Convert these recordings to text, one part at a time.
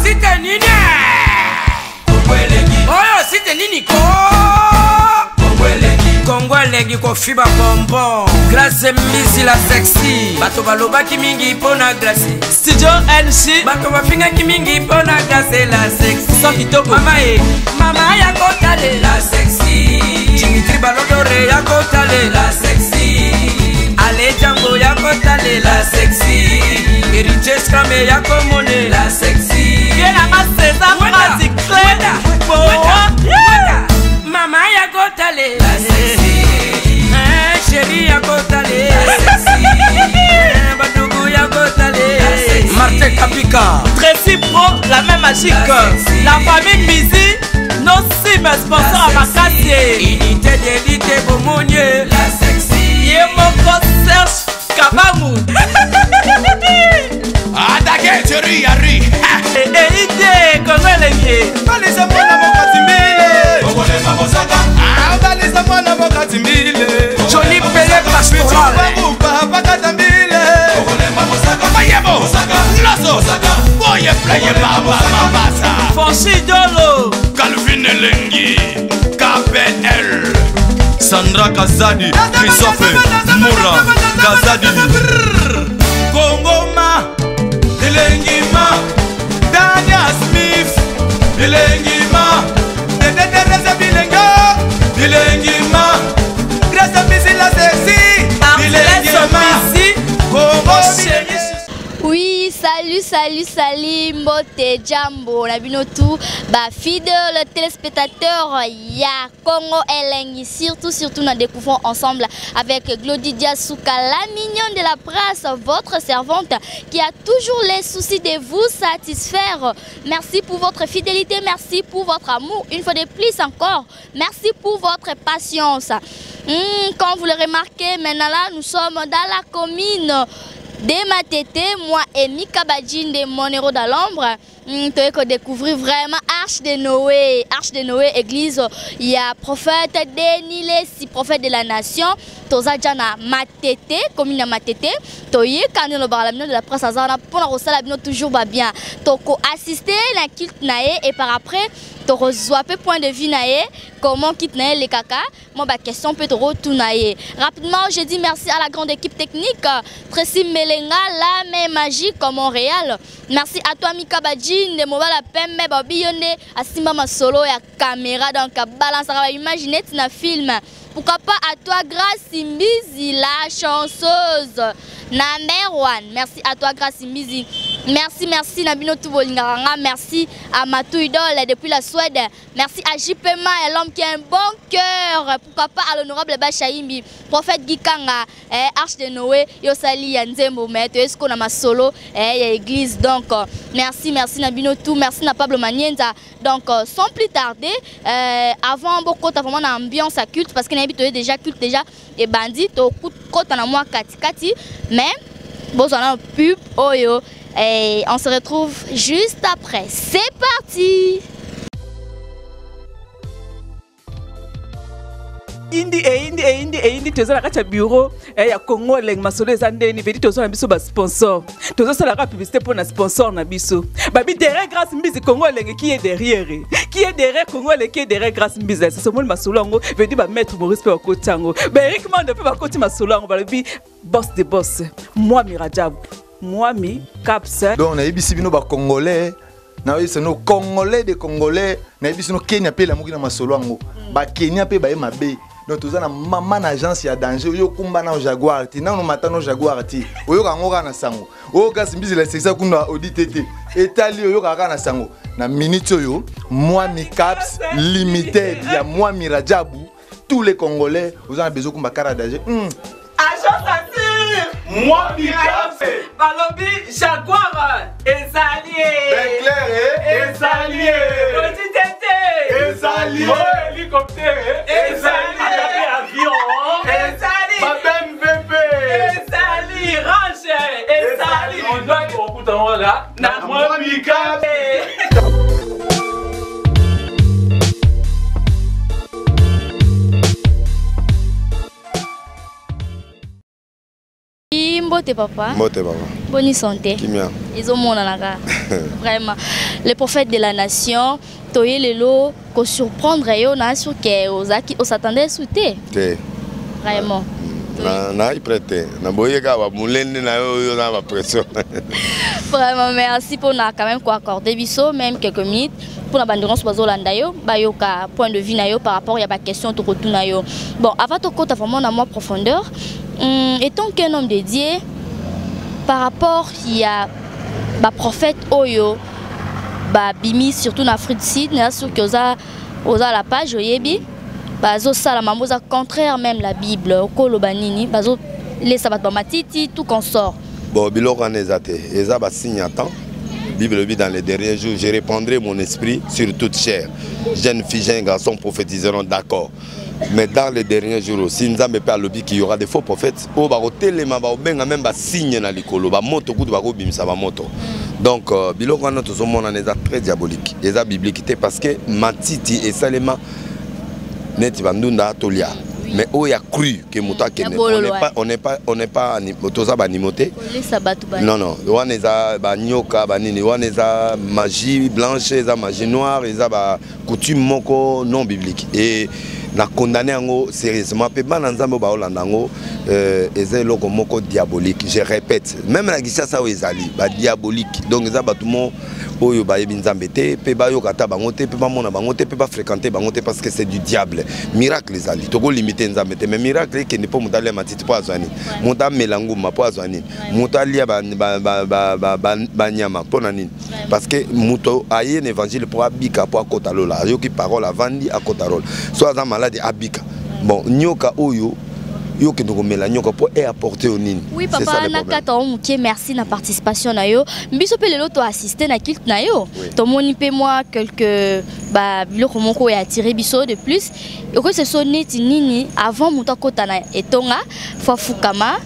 site nini? Oyo site nini ko? Kongolegi ko fiba bonbon. Glace misi la sexy. Bato baloba ki mingi pona glace. Studio NC. Bato bafinga ki mingi pona glace la sexy. So kitoko. Mama ya kotale la sexy. Dimitri Balodore ya kotale la sexy. Ale Django ya kotale la sexy. Eriche Scramé ya komone la sexy. Viens à César Magic Mama ya kotale la sexy. Chérie ya kotale la sexy. Batougou ya kotale la sexy. Martin Kapika Tracy Pro, la même magique. La famille Mizi, nos sim sponsors à Makassie. Unité d'élite Bomonier la sexy. Yemoko Serge Kabamu. Attaquez, chérie, Harry. Idée, Kongolegi. Balisa mwana mokatimile. Kongole mamosaka. Balisa mwana mokatimile. Johnny Pelé Pastoral. Bakatamile. Kongole mamosaka. Mayebo. Lazo. Boye playe baba mabasa. Fonchi Dolo. Calvin Elengi. KPL. Sandra Kazadi. Christophe Moura. Kazadi. Kongoma. Elengima. Daniel Smith. Elengima. Teresa Bilenga. Elengima. Grâce Misi la sexy. Elengima. Congo chérie. Oui, salut, Mbote Jambo, la binotou, bah fidèles téléspectateurs, ya Congo Elengi, surtout nous découvrons ensemble avec Glodidia Souka, la mignonne de la presse, votre servante qui a toujours les soucis de vous satisfaire. Merci pour votre fidélité, merci pour votre amour, une fois de plus encore, merci pour votre patience. Comme vous le remarquez, maintenant là, nous sommes dans la commune de Matete, moi et Mika Badjin de Monero dans l'ombre. Tu vas découvrir vraiment Arche de Noé, église. Il y a prophète Denile, si prophète de la nation. Toza Djana Matete, commune Matete. Toye quand le barlamino de la presse azana pour la rosala toujours bien. Toko assister la culte nae et par après to reçoit point de vue nae comment quitte nae les caca. Moi ba question peut te retourner. Rapidement, je dis merci à la grande équipe technique Tracy Melenga, la même magie comme Montréal. Merci à toi Mika Badjin de Mobala Pembe Babiyonde à Simba Masolo et à caméra donc à balance à imaginer un film. Pourquoi pas à toi Grace Mbizi, la chanceuse number one. Merci à toi Grace Mbizi. Merci Nabino Toubolingaranga. Merci à Matou Idole depuis la Suède. Merci à JPMA, l'homme qui a un bon cœur. Pourquoi pas à l'honorable Bachaimbi, prophète Gikanga, Arche de Noé, Yosali Yanzembo, Maître Esco Nama Solo, église. Donc, merci Nabino Tou, merci na Pablo Manienza. Donc, sans plus tarder, avant beaucoup de vraiment ambiance à culte, parce qu'il y a déjà culte déjà et bandit, au coup de moi kati, mais bon, on a un pub, oyo. Et on se retrouve juste après. C'est parti! Indi toza la bureau ya Congo Elengi masolo ezandeni vedi toza na biso ba sponsor toza sala ka publicité pour na sponsor na biso babi derrière Grâce Mbizi Congo Elengi qui est derrière Congo Elengi qui est derrière Grâce Mbizi c'est ce mot masolo ngo vedi ba mettre Maurice pe kotango ba Eric Mande pe ba koti masolo ngo ba bi boss de boss moi Mirajab moi mi Capsa donc on a ici bino ba congolais na c'est nos congolais de congolais na ici no Kenya pe la muki na masolo ngo ba Kenya pe ba mabe. Donc tous na maman agence ya danger yo kumba na Jaguar ti na no matano Jaguar ti oyo kangoka na sango o Grâce Mbizi la sexa kuna auditete etali oyo kaka na sango na minute oyo moi mi Caps limited ya moi Mirajabu tous les congolais vous avez besoin kumba kara danger agence assure moi mi Caps balobi Jaguar ezalié ben clair ezalié auditete ezalié hélicoptère ezalié avion ezali Babem VP ezali range ezali on doit beaucoup là na moi mi Caps Mbote papa. Mbote papa. Bonne santé. Kimia. Ils ont mon anaka. Vraiment. Les prophètes de la nation, toye lelo, ko surprendre yo na sur que on s'attendait à souter. Vraiment. Na prêté. Na boye ka ba mulende na yo na ba pression. Vraiment merci pour na quand même quoi accorder biso même quelques minutes pour la bandurance bazolanda yo ba yo ka point de vue na yo par rapport à ba question to retourna yo. Bon, avant to compte vraiment dans moi profondeur, étant qu'un homme dédié par rapport il y a ba prophète oyo ba bimi surtout en Afrique du Sud na sur que oza la page oyebi bazo sala mamoza contraire même la Bible okolo banini bazo les sabat ba matiti tout consort. Bon biloko anezate eza ba signe attend Bible dit dans les derniers jours je répandrai mon esprit sur toute chair. Jeunes filles jeunes garçons prophétiseront, d'accord. Mais dans les derniers jours aussi, nous avons parlé qu'il y aura des faux prophètes. Au barotelema ba obenga même ba signe na likolo ba moto kudu ba bimisa ba moto. Donc biloko wana to somona neza très diabolique. Eza biblique parce que matiti et salema net bandunda tolia. Mais où il y a cru que Mouta Kene, on n'est pas animoté. Non, non. On est à Nyoka, on est à magie blanche, à magie noire, à coutume moko non biblique. Et na condamné sérieusement. Pe ban nzambe ba olandango eza loko moko diabolique. Je répète, même la gisa ça ezali ba diabolique. Donc eza batumo oyo ba yebi nzambe te, pe ba yo kata bango te, pe ba mona bango te, pe ba fréquenter bango te parce que c'est du diable. Miracle ezali. Toko limiter nzambe te, mais miracle qui n'est pas mutalia matiti po azwani. Muta melangu ma po azwani. Mutalia ba nyama po nani. Parce que muto aye l'évangile pour abika po akota lola. Yo ki parole avandi akota lola. Soit dans malade abika. Bon, nyoka oyo yo que nous mela nyoka pour apporter au nini. Oui papa na kata omuke merci na participation na yo. Mbiso pe lelo to assister na kilt na yo. To moni pe moi quelques ba biloko moko ya attirer biso de plus. Et que ce soit neti nini avant muta kota na etonga fa fukama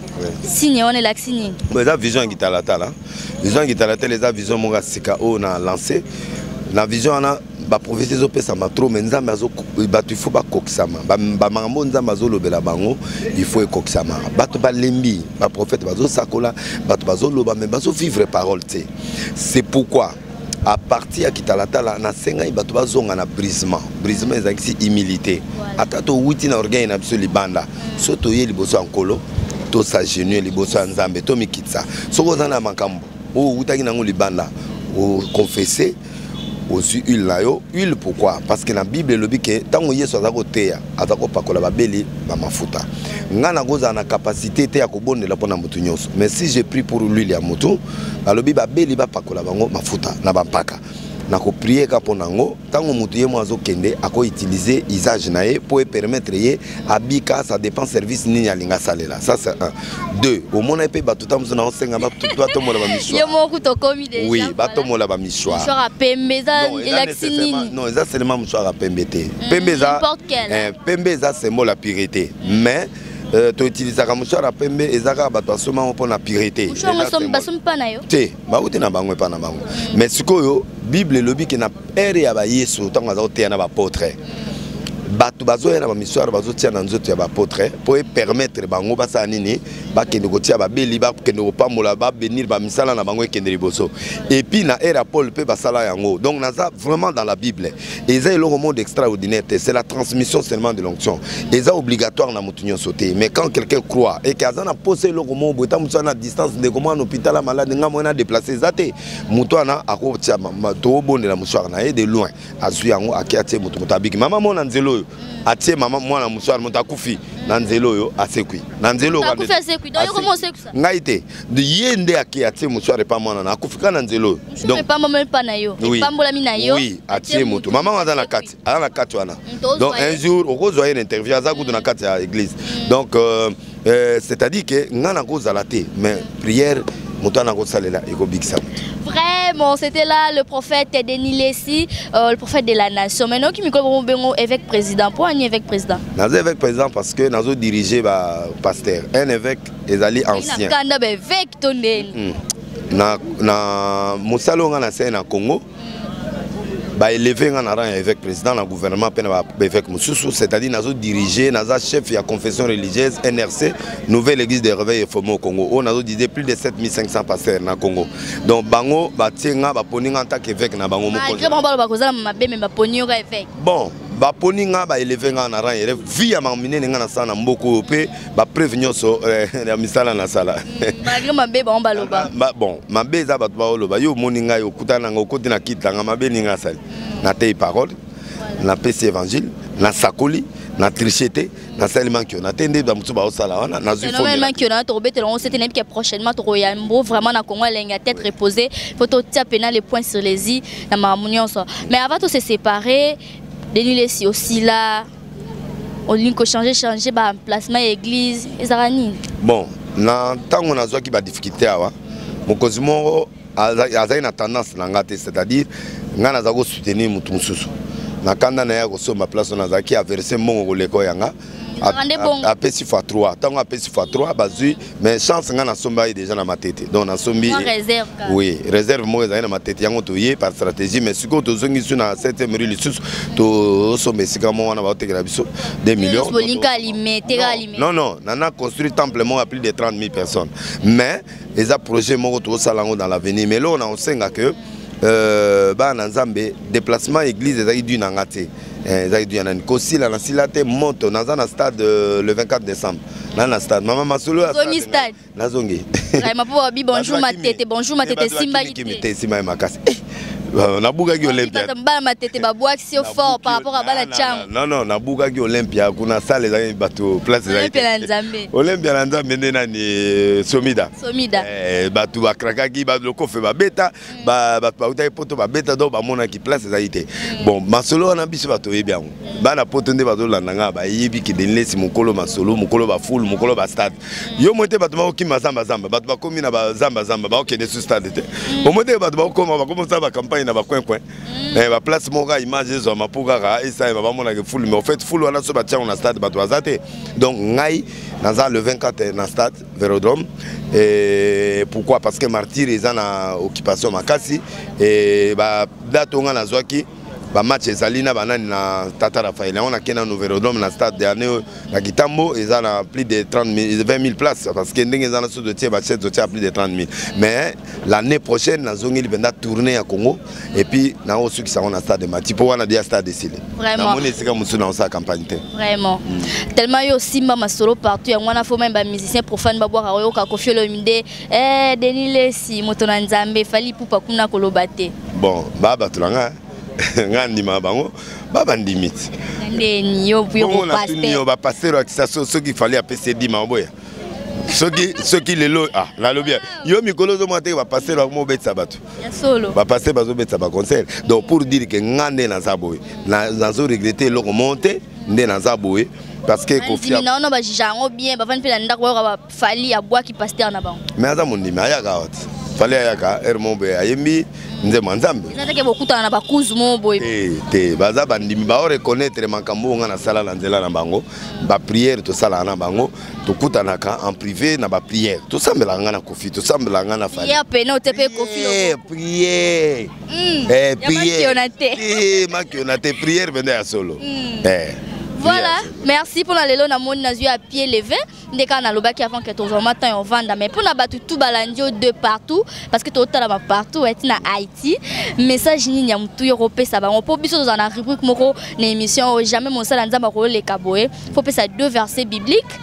signe on est là signe. Mais la vision gitalata là. Vision gitalata les vision monga sika o na lancé. La vision na ba prophétie zo pesa ma trop mais nzambe azo ba tu faut ba kokisama ba mangambo nzambe azo lobela bango il faut kokisama ba to ba lembi ba prophète bazo sakola ba to bazo loba mais bazo vivre parole té. C'est pourquoi à partir à kitalata la na senga ba to bazonga na brisement ezaki humilité atato wuti na organe na biso libanda soto ye liboso ankolo to sa genou liboso nzambe to mikitsa soko zana makambo o wutaki nango libanda o confesser aussi huile là yo huile pourquoi parce que la Bible le dit que tant que Yesu azako teya azako pakola babeli ba mafuta ngana goza na capacité te ya kobondela pona mutu nyonso mais si j'ai pris pour l'huile ya mutu balobi babeli ba pakola bango mafuta na bampaka na ko prier ka ponango tango mutu ye mwazo kende ako utiliser usage na ye pour permettre ye abika ça dépend service nini alinga salela ça c'est un deux au mona pe batuta muzona osenga bato mola ba miswa yo moko to komi déjà oui bato mola ba miswa miswa pembeza elaxini non ça seulement miswa pembete pembeza pembeza c'est mot la pureté mais tu utilises la mouchoir à pembe et ça va pas seulement pour la pureté. Mais ce que Bible le dit que na ere ya ba Yesu tant que ça na ba apôtre. Batu bazo na ba missoir bazo tia na nzoto ya ba apôtre pour permettre bango basa nini ba kende ko tia ba beli ba kende ko pamola ba benir ba misala na bango kende liboso. Et puis na era Paul pe basala yango. Donc naza vraiment dans la Bible. Et ça est le monde extraordinaire, c'est la transmission seulement de l'onction. Et ça obligatoire na mutunyo sauter. Mais quand quelqu'un croit et qu'azana posé le romo bota musana distance de comment hôpital la malade nga mona déplacer zate. Mutwana ako tia to bonde la mussoir na de loin. Azui yango akiatie mutu mutabiki. Mama mona nzelo atie mama mwana muswar mutakufi na nzelo yo asekwi na nzelo ka kufi asekwi donc yo comment c'est ça ngaite de yende aki atie muswar pa mwana na kufika na nzelo donc pas maman pa na yo pambola mina yo oui atie mutu mama wana na kati wana donc un jour okozwa une interview azaku na kati ya église donc c'est-à-dire que ngana kozala te mais prière vraiment, c'était là le prophète Denis Lessi, le prophète de la nation. Maintenant, qui me connaît évêque président. Pourquoi un évêque président? Nous évêque président parce que nous avons dirigé le pasteur. Un évêque est allé ancien. Un évêque tonné. Na Moussalo na Congo. bah élevé en rang avec président le gouvernement avec Moussoussou, c'est-à-dire nazo diriger naza chef de la confession religieuse NRC nouvelle église de réveil formée au Congo. On a dit plus de 7500 pasteurs na Congo. Donc bango batienga ba poninga en tant qu'évêque na bango bon ba poninga ba élevé en rang élève via mamine nga na sana mboko pe ba prévenir so la misala na sala bon mabe za ba loba yo moninga yo kutana ngo koti na kitanga mabe ninga sala na tei parole na pesi évangile na sakoli na tricheté na salement qui on attendait dans mutuba osala wana na zu phénomène qui on a tombé on s'était dit que prochainement to yambo vraiment na Congo la tête reposée faut to taper les points sur les i na mamunion ça mais avant de se séparer Denis Lessi aussi là on dit que changer ba emplacement église ezarani bon na tango na zo ki ba difficulté awa mokozi moko azai na tendance na ngate c'est-à-dire nga na za ko soutenir mutu mususu na kanda na ya ko so ma place na za ki a verser mongo ko leko yanga a pesi fois 3 tango a pesi fois 3 bazui mais chance nga na somba déjà na ma tête donc na sombi réserve oui réserve mo za na ma tête yango to yé par stratégie mais siko to zongi su na 7e rue lisusu to sombe sika mo wana ba tekela biso 2 millions non non nana construit temple mo à plus de 30 000 personnes mais les projets mo to salango dans l'avenir mais là on a ensenga que ba na Nzambe déplacement église ezali du nangate ezali du yanani kosi la nasilate monte na stade le 24 décembre na stade mama masolo stade na zongi bonjour ma tete simba qui simba makasi na buga ki Olympia ma tete ba boaxi fort par rapport à bala cham non na buga ki Olympia kuna salle ezali bato place ezali Olympia na Nzambe ndena ni Somida bato bakraka ki ba loko fe ba beta ba utai poto ba beta do ba mona ki place ezali te bon masolo na biso bato yebi yango ba na poto nde bato landanga ba yebi ki Denis Lessi mokolo masolo mokolo ba full mokolo ba stade yo mote bato ba okima zamba bato ba komi na ba zamba ba okende su stade te o mote bato ba okoma ba komo sa ba campagne na ba coin ba place moka image zo mapuka ka esa ba mona ke full mais en fait full wana so ba tia na stade bato azate donc ngai naza le 24 na stade Vélodrome et pourquoi parce que martyr eza na occupation makasi et ba date nga na zwaki ba match ezalina banani na Tata Raphaël on a kena no Vélodrome na stade dernier na Kitambo eza na plus de 20 000 places parce que ndenge eza na so de tie ba chez de plus de 30 000 mais l'année prochaine na zongi libenda tourner à Congo et puis na osu qui ça on a stade de Mati pour wana dia stade décidé vraiment na moni sika musu na sa campagne vraiment tellement yo simba masolo partout ya wana faut même ba musicien profane ba boire yo ka Koffi Olomide Denis Lessi moto na Nzambe fali pupa kuna kolobate bon baba tulanga ngandi mabango baba ndimiti ndeni yo ba pasteur akisa so qui fallait appeler di maboya ceux qui lelo la lobia yo mikolo zo mate ba pasteur mo betsa bato ya solo ba pasteur bazo betsa ba concert donc pour dire que ngande na zaboy na zo regretter le remonter ndé na zaboy parce que Koffi non ba jango bien ba van pe na ndako ba fali abwa ki pasteur na bango mais aza mondimi ayaka wat fallait ayaka hermombe ayembi nze Nzambe ezatake bokutana na bakuzu mo boy te baza bandimi ba reconnaître makambo nga na sala na nzela na bango ba prière to sala na bango to kutana ka en privé na ba prière to sambela nga na Koffi to sambela nga na fali prière pena otepe Koffi prière prière makionate prière vende ya solo voilà, merci pour la lelo na mon nazu à pied levé. Ndeka na lobaki avant que tous matin on vende mais pour na batu tout balandio de partout parce que tout là partout est na Haïti. Message ni nya mutu européen ça va on peut biso dans la rubrique moko na émission jamais mon sala nzamba ko le kaboé. Faut pesa 2 versets bibliques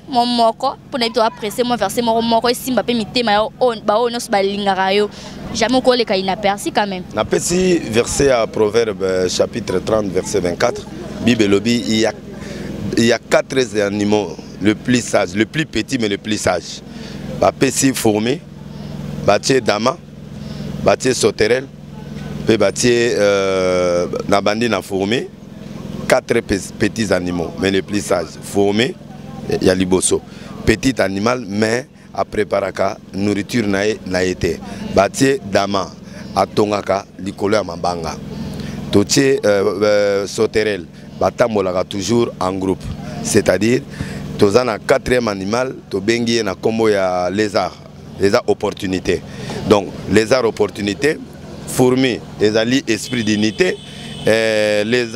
mon moko pour na bito apprécier mon verset moko simba pe mitema on ba onos balingara yo. Jamais ko le ka inaperçu quand même. Na pesi verset à Proverbe chapitre 30 verset 24. Bible lobby, il y a 4 animaux, le plus sage, le plus petit mais le plus sage. Bapesi formé, bâti dama, bâti sauterelle, puis bâti nabandi na formé. 4 petits animaux, mais le plus sage. Formé, il y a liboso. Petit animal, mais à préparer nourriture na été. Bâti dama, atongaka likolo ya mabanga. Totie sauterelle. Batambolaka toujours en groupe, c'est-à-dire tous en 4e animal, to bengi na kombo ya lézard opportunité. Donc lézard opportunité, fourmi ezali esprit d'unité. Les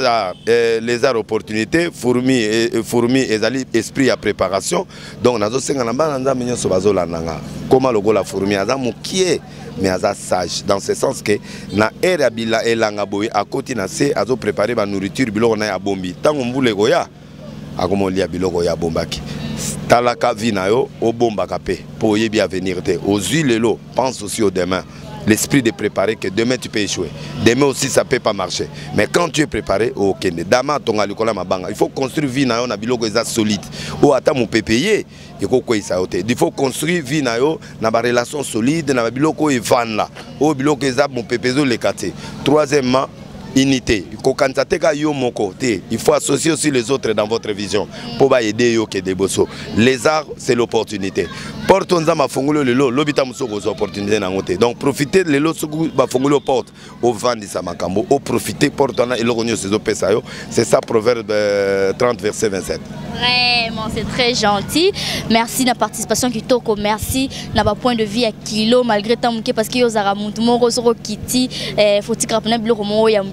arts opportunités, fourmi ezali esprit à préparation. Donc nazo senga na bana nzambe nyoso bazolandanga koma logo la fourmi aza mukie mais aza sage dans ce sens que na era bila elanga boye à côté na se azo préparer ba nourriture biloko na ya bombi tango mbule goya akomolia biloko ya bombaki talaka vina yo obombaka pe pour yebi avenir te ozui lelo pense aussi au demain. L'esprit de préparer que demain tu peux échouer. Demain aussi ça peut pas marcher. Mais quand tu es préparé, ok. Dama tonga likola mabanga. Il faut construire vie na yo na biloko eza solide. O ata mo payer, il faut construire vie na yo na ba relation solide na biloko evan là. O biloko eza mo pepezo le kate. Troisièmement, unité. Il faut associer aussi les autres dans votre vision pour aider yo que des bosso. Les arts, c'est l'opportunité. Porte on zama fongulo lelo, lobita muso aux opportunités na ngote. Donc profitez de lelo suku ba fongulo porte au vent de samakambo, au profiter porte on a et l'oronio ces opesayo. C'est ça Proverbe 30 verset 27. Vraiment, c'est très gentil. Merci de la participation qui toko. Merci na ba point de vue à kilo malgré tant parce que yo zara muntu moko soro kiti faut ti krapna biloko mo ya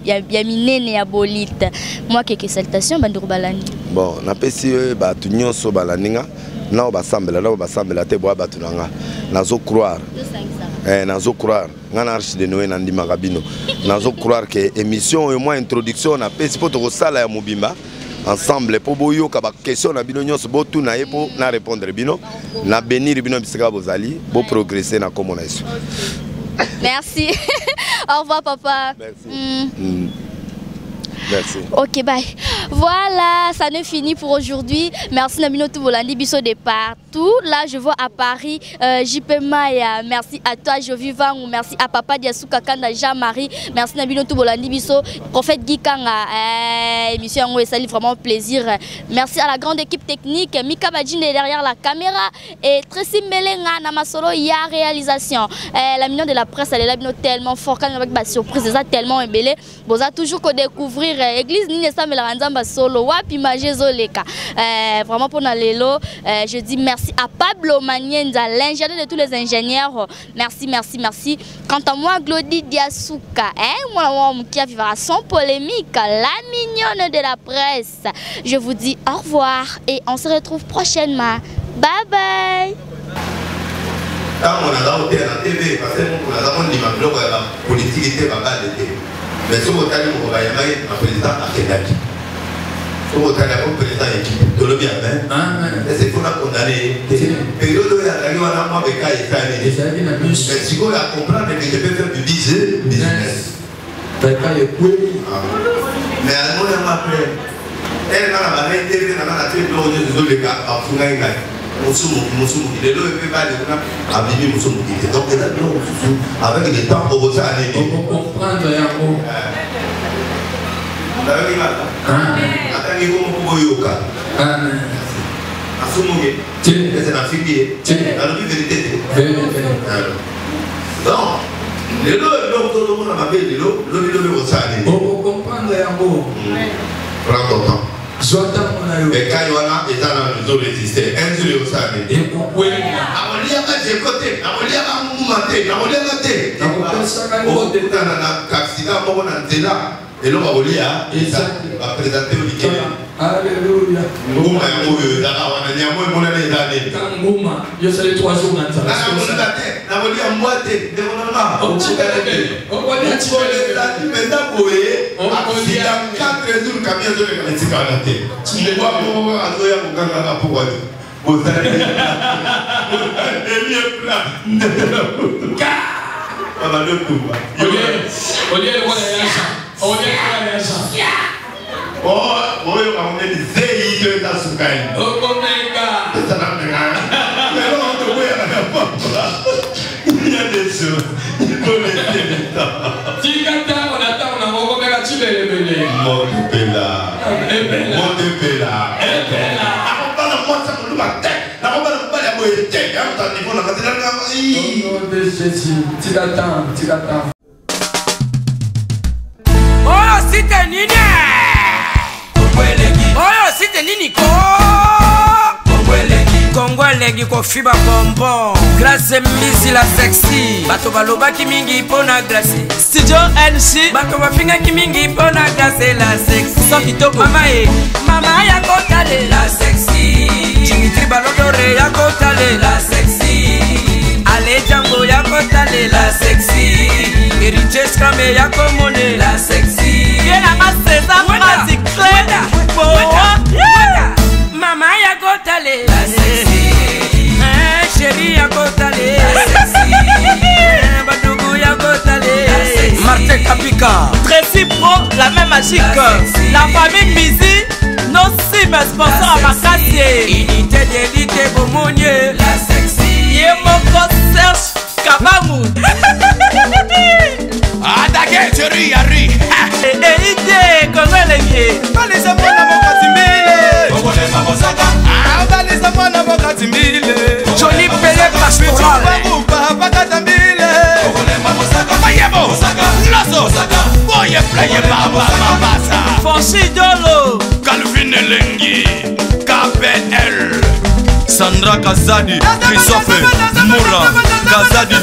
minene ya bolite. Moi quelques salutations banduru balani. Bon, na pesi ba tunyo so balaninga. Na ba sambela te boa batunanga. Nazo croire. Nazo croire. Ngana archi de Noé nandi magabino. Nazo croire que émission et moins introduction na pesi poto ko sala ya mobimba. Ensemble pour boyo kaba question na bino nyonso bo tuna ye po na répondre bino na bénir bino bisika bozali bo progresser na communauté. Merci. Au revoir papa. Merci. Merci. Ok, bye. Voilà, ça ne finit pour aujourd'hui. Merci Nabino Toubolandi Bisso de partout. Là, je vois à Paris JP Maya. Merci à toi, Jovi Vangou. Merci à Papa Diasuka Kanda Jean-Marie. Merci Nabino Toubolandi Bisso. Prophète Gikanga. Émission Ango et Sali, vraiment plaisir. Merci à la grande équipe technique. Mika Badjine derrière la caméra. Et Tracy Melenga Namasolo, il y a réalisation. La mignon de la presse, elle est là tellement fort. Quand avec ma surprise, c'est tellement embellé. Vous avez toujours qu'à découvrir. Église Ninesa Melanzamba Solo Wapi Magezoleka. Vraiment pour Nalelo, je dis merci à Pablo Manienza, l'ingénieur de tous les ingénieurs. Merci, merci, merci. Quant à moi, Glody Diasuka, moi qui vivra sans polémique, la mignonne de la presse. Je vous dis au revoir et on se retrouve prochainement. Bye bye. Mais ce que vous avez dit, le président a Kenaki. Ce que vous avez dit, le président équipe. Tout le bien, mais c'est pour la condamner. Période où il y a un mois de cas, il y a un mais si vous voulez comprendre que je peux faire du business. Mais à un moment après, elle a été dans la tête de l'État à Fungaïga. Les deux ne peuvent pas abîmer Moussoumou. Donc, avec le temps, on va aller. On va comprendre un mot. Prends ton temps. Et quand il y a des gens qui ont résisté, un jour ils ont dit et pourquoi j'ai côté, et l'on va vous dire, il va présenter au Nigeria. Alléluia. Ngouma ya moyo daka wana nyamo mona le dane. Ngouma, yo sale 3 jours dans ça. Na boli ya mwate, de mona. On chikale. On boli ya chikale da penda boye. On dit à 4 jours camion de la chikale. Tu vois pour azoya muganga na pour watu. Bozali. Eli pla. Baba le kuba. Olié le wala yasha. Olié le wala yasha. Oh, moi, on est des zéhis de la soukaïne. Oh, comment est-ce que ça n'a pas mais non, on te voit à la porte. Il y a des choses. Il faut laisser le temps. Si quelqu'un on attend, on a mon copain qui est levé. Mon Bella. Mon Bella. On parle de moi, ça me loue à tête. On parle de moi, il y a une tête. On parle de moi, on a dit, tu l'attends, tu l'attends. Oh, si t'es nini. Oh, si t'es nini ko. Congo elengi kofiba bonbon. Grâce misi la sexy. Bato balobaki mingi pona grâce. Studio NC. Bato bafingaki mingi pona grâce la sexy. So kitoko. Mama ya kotale la sexy. Dimitri Balodore ya kotale la sexy. Ale Django ya kotale la sexy. Riches Krame ya komone la sexy. Yena ma César Masi Claire. Mama ya kotale la sexy. Chérie ya kotale la sexy. Badougou ya kotale la sexy. Martin Kapika. Tracy Pro, la même magique. La famille Mizi, nos sim sponsors à Makassie. Unité d'élite Bomonier la sexy. Yemoko Serge Kabamou. Adake chérie Yari. Ide Congo elengi. Balisa mwana bokati mbile. Kongole mabosaka. Balisa mwana bokati mbile. Jolie Pelé Pastoral. Bakata mbile. Kongole mabosaka. Mayebo. Loso. Boye playe baba mabasa. Fonchi Dolo. Calvin Elengi. KPL. Sandra Kazadi. Christophe Moura Kazadi.